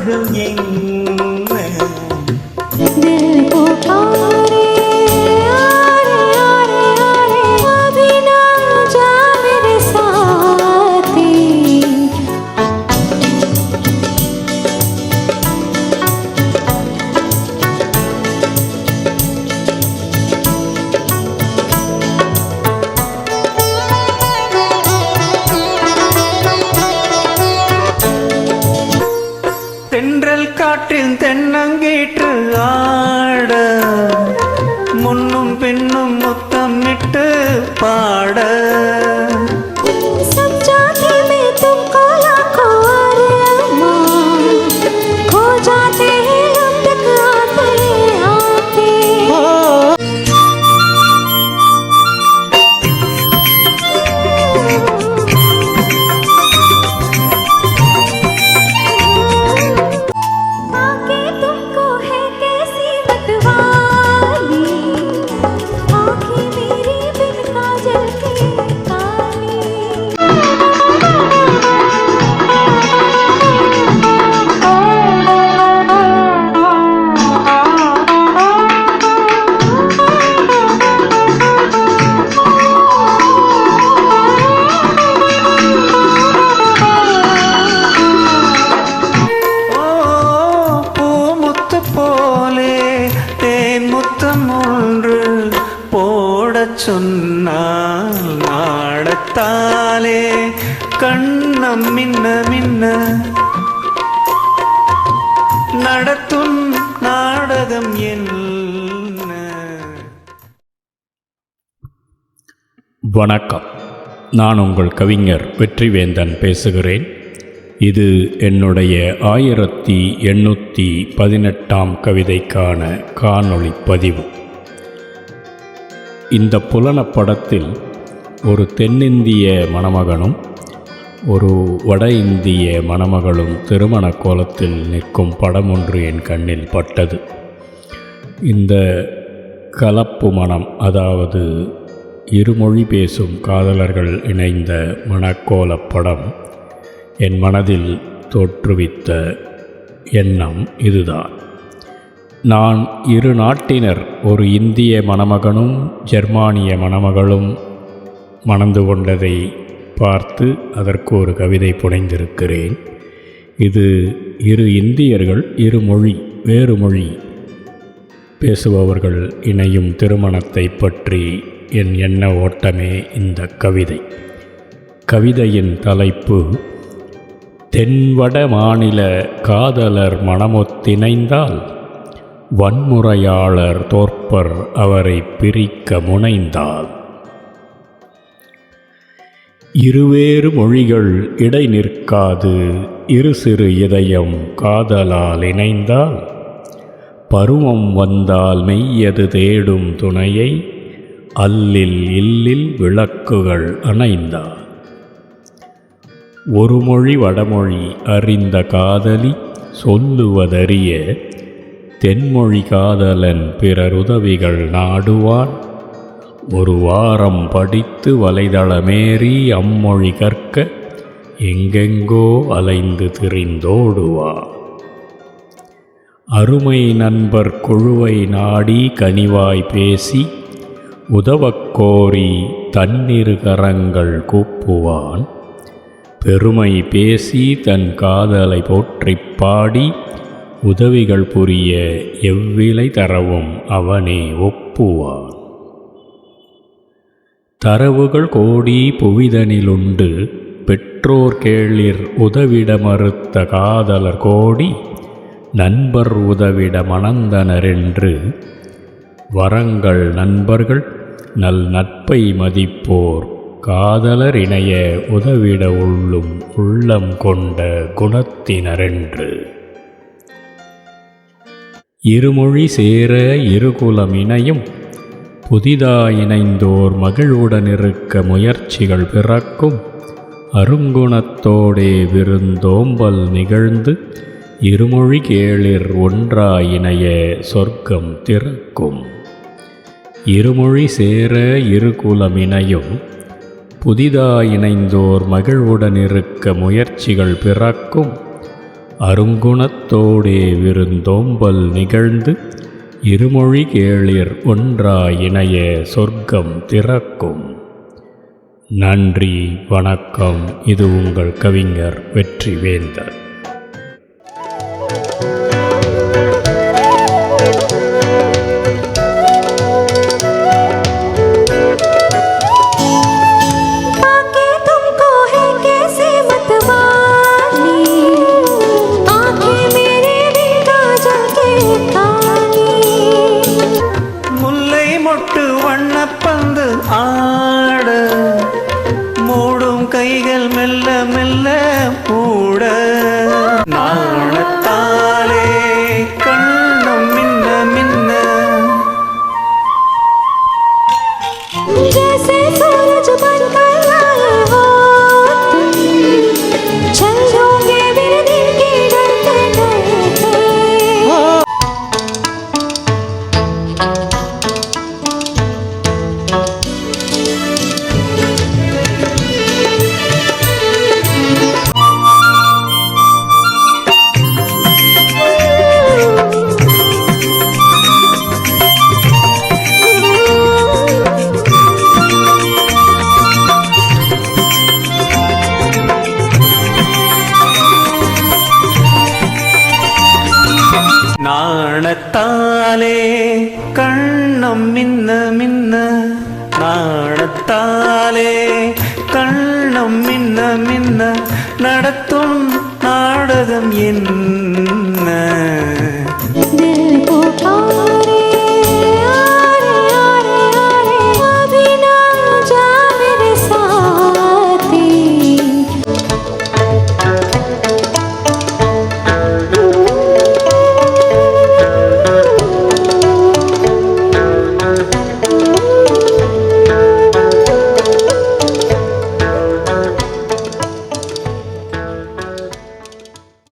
நாடகம் என்ன தென்றல் காற்றில் தென்னங்கீற்று ஆட முன்னும் பின்னும் முத்தமிட்டு பாட சொன்னால் நாடத்தாலே கண்ணம் மின்ன மின்ன நடத்தும் நாடகம் என்ன. வணக்கம், நான் உங்கள் கவிஞர் வெற்றிவேந்தன் பேசுகிறேன். இது என்னுடைய 1818ஆம் கவிதைக்கான காணொளி பதிவு. இந்த புலனப்படத்தில் ஒரு தென்னிந்திய மணமகனும் ஒரு வட இந்திய மணமகளும் திருமண கோலத்தில் நிற்கும் படம் ஒன்று என் கண்ணில் பட்டது. இந்த கலப்பு மனம், அதாவது இருமொழி பேசும் காதலர்கள் இணைந்த மணக்கோலப் படம் என் மனதில் தோற்றுவித்த எண்ணம் இதுதான். நான் இரு நாட்டினர், ஒரு இந்திய மணமகனும் ஜெர்மானிய மணமகளும் மணந்து கொண்டதை பார்த்து அதற்கு ஒரு கவிதை புனைந்திருக்கிறேன். இது இரு இந்தியர்கள், வேறு மொழி பேசுபவர்கள் இணையும் திருமணத்தை பற்றி என் எண்ண ஓட்டமே இந்த கவிதை. கவிதையின் தலைப்பு, தென்வட மாநில காதலர் மணமொத்திணைந்தால் வன்முறையாளர் தோற்பர் அவரை பிரிக்க முனைந்தால். இருவேறு மொழிகள் இடை நிற்காது இரு சிறு இதயம் காதலால் இணைந்தால் பருவம் வந்தால் மெய்யது தேடும் துணையை அல்லில் இல்லில் விளக்குகள் அணைந்தால். ஒரு மொழி வடமொழி அறிந்த காதலி சொல்லுவதறிய தென்மொழி காதலன் பிறருதவிகள் நாடுவான். ஒரு வாரம் படித்து வலைதளமேறி அம்மொழி கற்க எங்கெங்கோ அலைந்து திரிந்தோடுவான். அருமை நண்பர் குழுவை நாடி கனிவாய் பேசி உதவக் கோரி தன்னிரு கரங்கள் கூப்புவான். பெருமை பேசி தன் காதலை போற்றிப் பாடி உதவிகள் புரிய எவ்விலை தரவும் அவனே ஒப்புவான். தரவுகள் கோடி புவிதனிலுண்டு பெற்றோர் கேளிர் உதவிட மறுத்த காதலர் கோடி நண்பர் உதவிட மணந்தனரென்று வரங்கள் நண்பர்கள் நல் நட்பை மதிப்போர் காதலர் இணைய உதவிட உள்ளும் உள்ளம் கொண்ட குணத்தினரென்று. இருமொழி சேர இருகுலம் இணையும் புதிதாயிணைந்தோர் மகிழ்வுடனிருக்க முயற்சிகள் பிறக்கும். அருங்குணத்தோடே விருந்தோம்பல் நிகழ்ந்து இருமொழி கேளிர் ஒன்றாயினைய சொர்க்கம் திறக்கும். இருமொழி சேர இருகுலமினையும் புதிதாயிணைந்தோர் மகிழ்வுடனிருக்க முயற்சிகள் பிறக்கும். அருங்குணத்தோடே விருந்தோம்பல் நிகழ்ந்து இருமொழி கேளிர் ஒன்றாய் இணைய சொர்க்கம் திறக்கும். நன்றி, வணக்கம். இது உங்கள் கவிஞர் வெற்றிவேந்தர். வண்ணப்பந்து ஆட மூடும் கைகள் மெல்ல மெல்ல மூட நாணத்தாலே கண்ணம் மின்ன மின்ன जैसे सूरज बनकर आए हो चल जाओगे मेरे दिल की डरते डरते। நாணத்தாலே கண்ணம் மின்ன மின்ன நாணத்தாலே கண்ணம் மின்ன மின்ன நடத்தும் நாடகம் என்ன